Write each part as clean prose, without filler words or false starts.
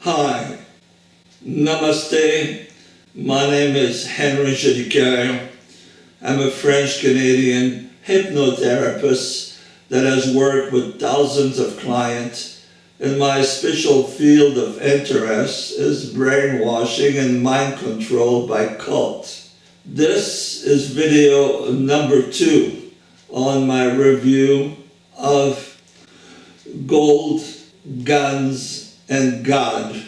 Hi, Namaste. My name is Henry Jedicaire. I'm a French-Canadian hypnotherapist that has worked with thousands of clients, and my special field of interest is brainwashing and mind control by cult. This is video number 2 on my review of Gold, Guns, and God.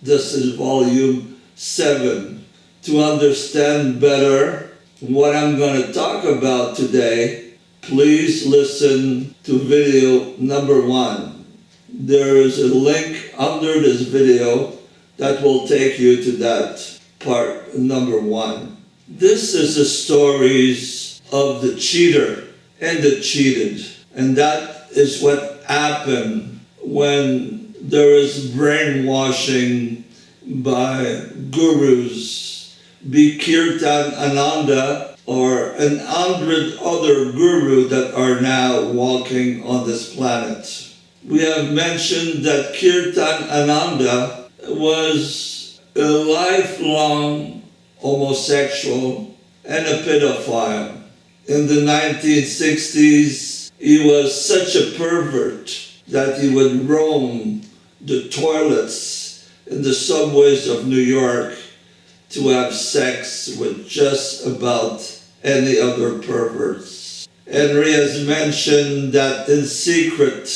This is volume 7. To understand better what I'm going to talk about today, please listen to video number 1. There is a link under this video that will take you to that part number 1. This is the stories of the cheater and the cheated, and that is what happened when there is brainwashing by gurus, be Kirtan Ananda or 100 other gurus that are now walking on this planet. We have mentioned that Kirtan Ananda was a lifelong homosexual and a pedophile. In the 1960s, he was such a pervert that he would roam the toilets in the subways of New York to have sex with just about any other perverts. Henry has mentioned that in secret,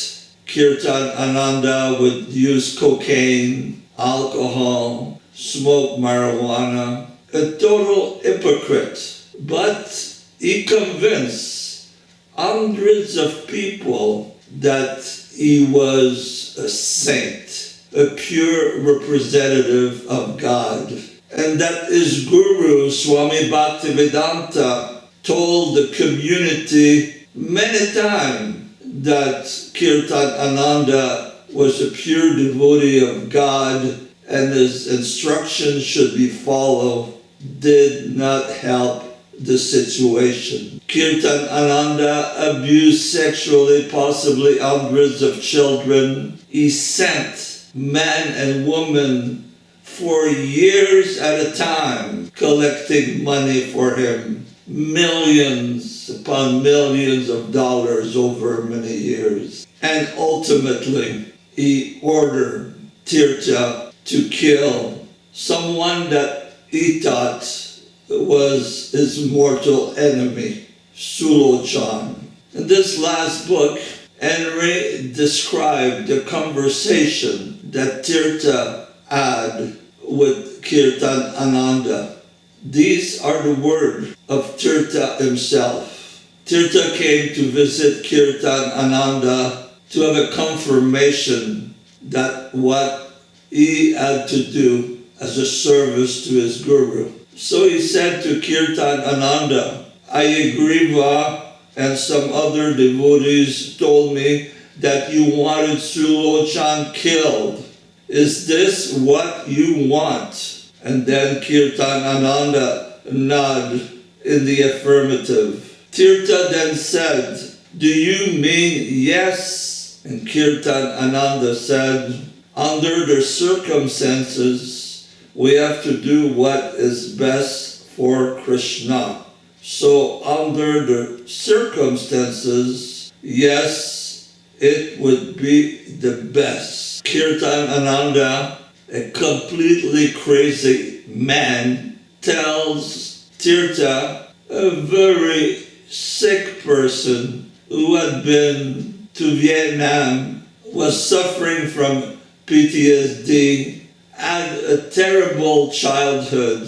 Kirtan Ananda would use cocaine, alcohol, smoke marijuana, a total hypocrite. But he convinced hundreds of people that he was a saint, a pure representative of God, and that his guru, Swami Bhaktivedanta, told the community many times that Kirtan Ananda was a pure devotee of God and his instructions should be followed, did not help the situation. Kirtan Ananda abused sexually possibly hundreds of children. He sent men and women for years at a time, collecting money for him, millions upon millions of dollars over many years. And ultimately, he ordered Tirtha to kill someone that he thought was his mortal enemy, Sulochan. In this last book, Henry described the conversation that Tirtha had with Kirtan Ananda. These are the words of Tirtha himself. Tirtha came to visit Kirtan Ananda to have a confirmation that what he had to do as a service to his guru. So he said to Kirtan Ananda, Ayagriva and some other devotees told me that you wanted Sulochan killed. Is this what you want? And then Kirtan Ananda nodded in the affirmative. Tirtha then said, do you mean yes? And Kirtan Ananda said, under the circumstances, we have to do what is best for Krishna. So under the circumstances, yes, it would be the best. Kirtan Ananda, a completely crazy man, tells Tirtha, a very sick person who had been to Vietnam, was suffering from PTSD, had a terrible childhood,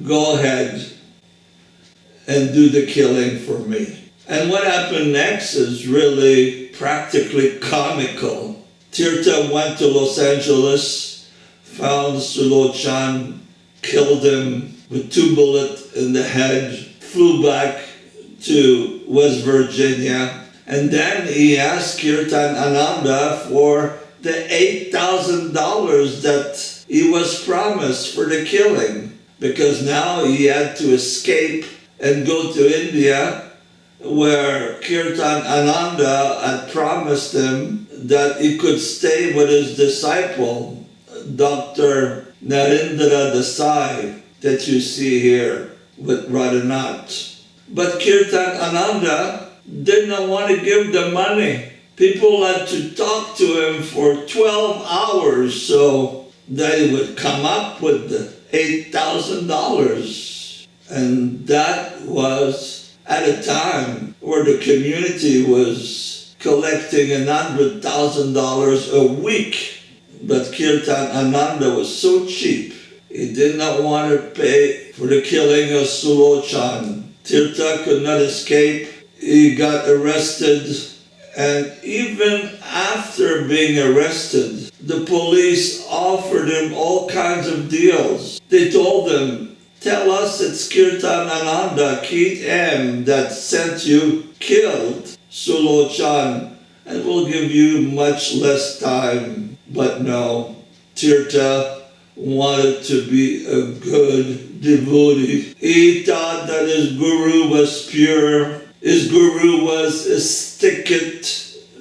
go ahead and do the killing for me. And what happened next is really practically comical. Tirtha went to Los Angeles, found Sulochan, killed him with 2 bullets in the head, flew back to West Virginia, and then he asked Kirtan Ananda for the $8,000 that he was promised for the killing, because now he had to escape and go to India, where Kirtan Ananda had promised him that he could stay with his disciple Dr. Narendra Desai that you see here with Radhanath. But Kirtan Ananda did not want to give the money. People had to talk to him for 12 hours so they would come up with the $8,000. And that was at a time where the community was collecting $100,000 a week. But Kirtan Ananda was so cheap. He did not want to pay for the killing of Sulochan. Tirtha could not escape. He got arrested. And even after being arrested, the police offered him all kinds of deals. They told him, tell us it's Kirtan Ananda, Kit M, that sent you, killed Sulochan, and we'll give you much less time. But no, Tirtha wanted to be a good devotee. He thought that his guru was pure. His guru was a ticket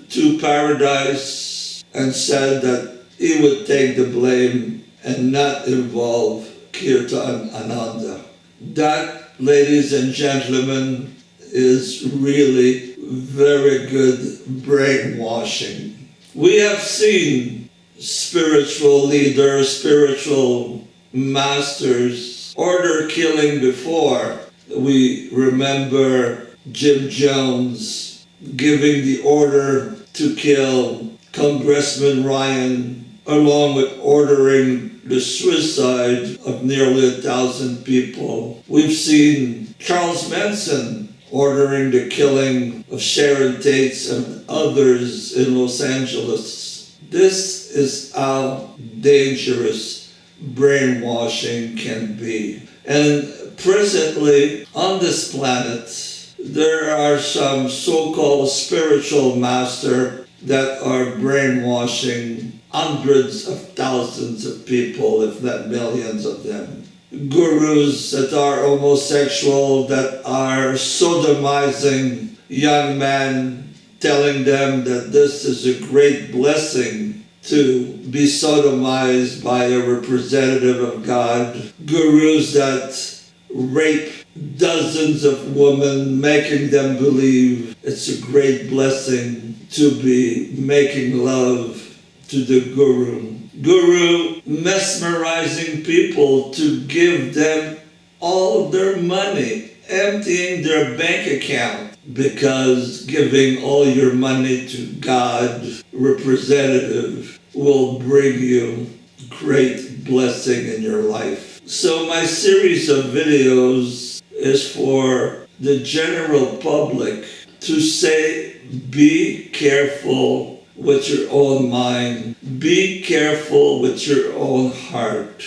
to paradise, and said that he would take the blame and not involve Kirtan Ananda. That, ladies and gentlemen, is really very good brainwashing. We have seen spiritual leaders, spiritual masters order killing before. We remember Jim Jones giving the order to kill Congressman Ryan, along with ordering the suicide of nearly 1,000 people. We've seen Charles Manson ordering the killing of Sharon Tate and others in Los Angeles. This is how dangerous brainwashing can be. And presently on this planet, there are some so-called spiritual masters that are brainwashing hundreds of thousands of people, if not millions of them. Gurus that are homosexual, that are sodomizing young men, telling them that this is a great blessing to be sodomized by a representative of God. Gurus that rape dozens of women, making them believe it's a great blessing to be making love to the guru. Guru mesmerizing people to give them all their money, emptying their bank account, because giving all your money to God, representative, will bring you great blessing in your life. So my series of videos is for the general public to say, be careful with your own mind. Be careful with your own heart.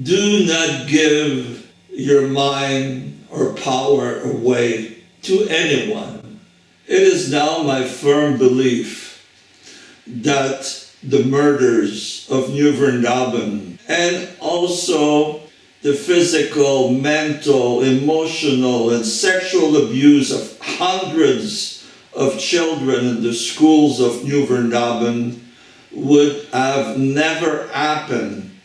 Do not give your mind or power away to anyone. It is now my firm belief that the murders of New Vrindavan and also the physical, mental, emotional, and sexual abuse of hundreds of children in the schools of New Vrindavan would have never happened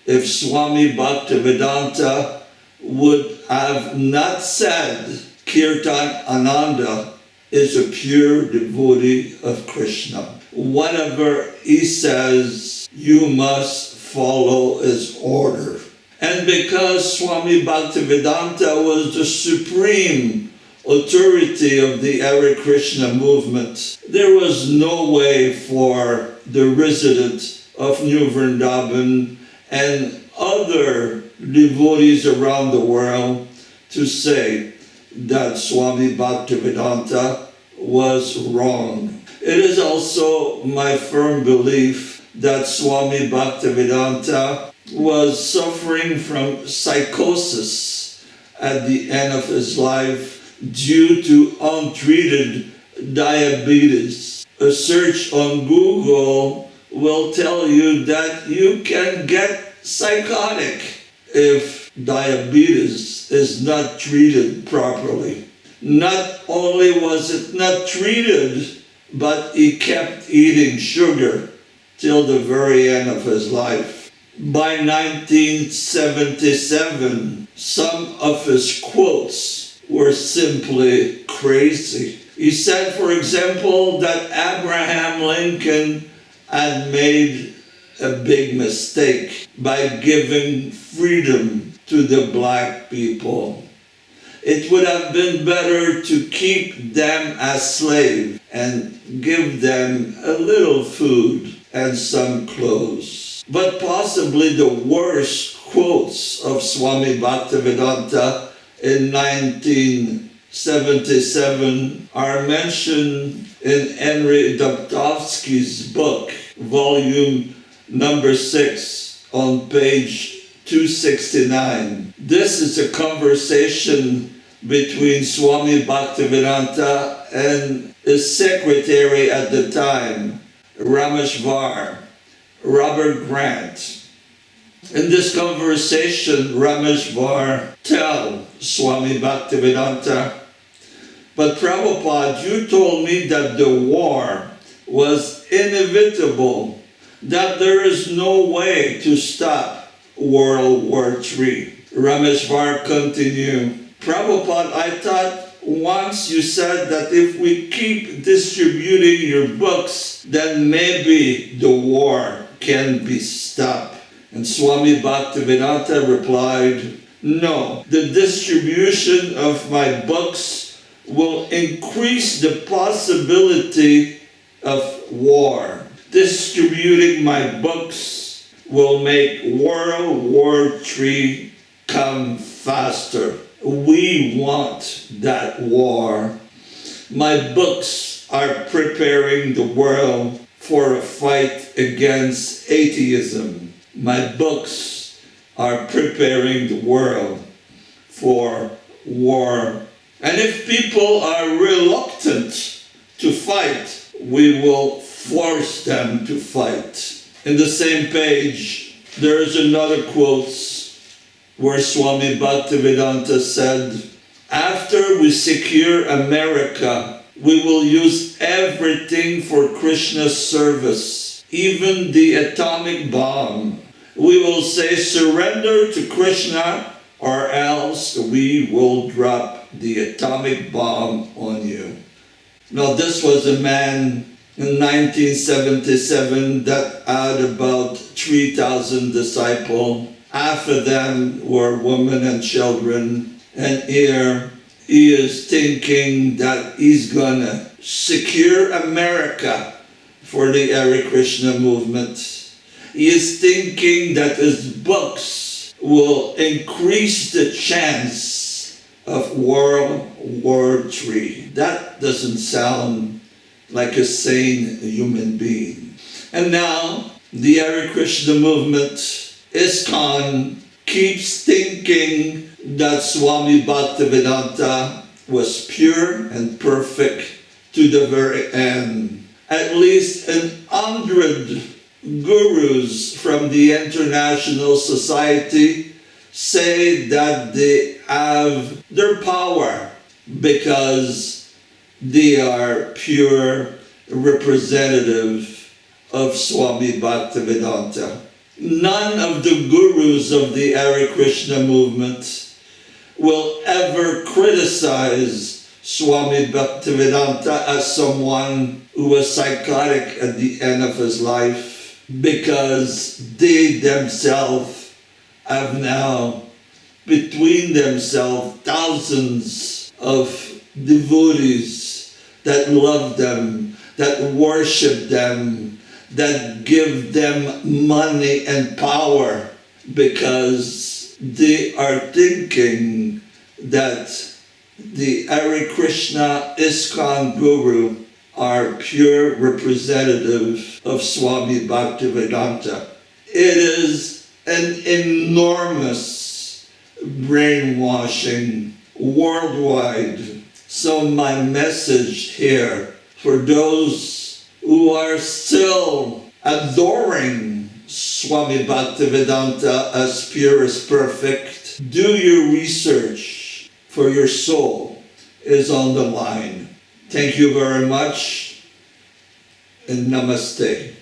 if Swami Bhaktivedanta would have not said Kirtan Ananda is a pure devotee of Krishna. Whatever he says, you must follow his order. And because Swami Bhaktivedanta was the supreme authority of the Hare Krishna movement, there was no way for the residents of New Vrindavan and other devotees around the world to say that Swami Bhaktivedanta was wrong. It is also my firm belief that Swami Bhaktivedanta was suffering from psychosis at the end of his life due to untreated diabetes. A search on Google will tell you that you can get psychotic if diabetes is not treated properly. Not only was it not treated, but he kept eating sugar till the very end of his life. By 1977, some of his quotes were simply crazy. He said, for example, that Abraham Lincoln had made a big mistake by giving freedom to the black people. It would have been better to keep them as slaves and give them a little food and some clothes. But possibly the worst quotes of Swami Bhaktivedanta in 1977 are mentioned in Henry Dubtovsky's book, volume number 6, on page 269. This is a conversation between Swami Bhaktivedanta and his secretary at the time, Rameshvar, Robert Grant. In this conversation, Rameshvar tells Swami Bhaktivedanta, "But Prabhupada, you told me that the war was inevitable, that there is no way to stop World War III. Rameshvar continued, "Prabhupada, I thought once you said that if we keep distributing your books, then maybe the war can be stopped." And Swami Bhaktivedanta replied, "No, the distribution of my books will increase the possibility of war. Distributing my books will make World War III come faster. We want that war. My books are preparing the world for a fight against atheism. My books are preparing the world for war. And if people are reluctant to fight, we will force them to fight." In the same page, there is another quote where Swami Bhaktivedanta said, "After we secure America, we will use everything for Krishna's service, even the atomic bomb. We will say, surrender to Krishna, or else we will drop the atomic bomb on you." Now this was a man in 1977 that had about 3,000 disciples. Half of them were women and children. And here he is thinking that he's gonna secure America for the Hare Krishna movement. He is thinking that his books will increase the chance of World War III. That doesn't sound like a sane human being. And now the Hare Krishna movement, ISKCON, keeps thinking that Swami Bhaktivedanta was pure and perfect to the very end. At least 100 gurus from the International Society say that they have their power because they are pure representative of Swami Bhaktivedanta. None of the gurus of the Hare Krishna movement will ever criticize Swami Bhaktivedanta as someone who was psychotic at the end of his life, because they themselves have now, between themselves, thousands of devotees that love them, that worship them, that give them money and power, because they are thinking that the Hare Krishna ISKCON guru are pure representative of Swami Bhaktivedanta. It is an enormous brainwashing worldwide. So my message here for those who are still adoring Swami Bhaktivedanta as pure as perfect, do your research, for your soul is on the line. Thank you very much, and namaste.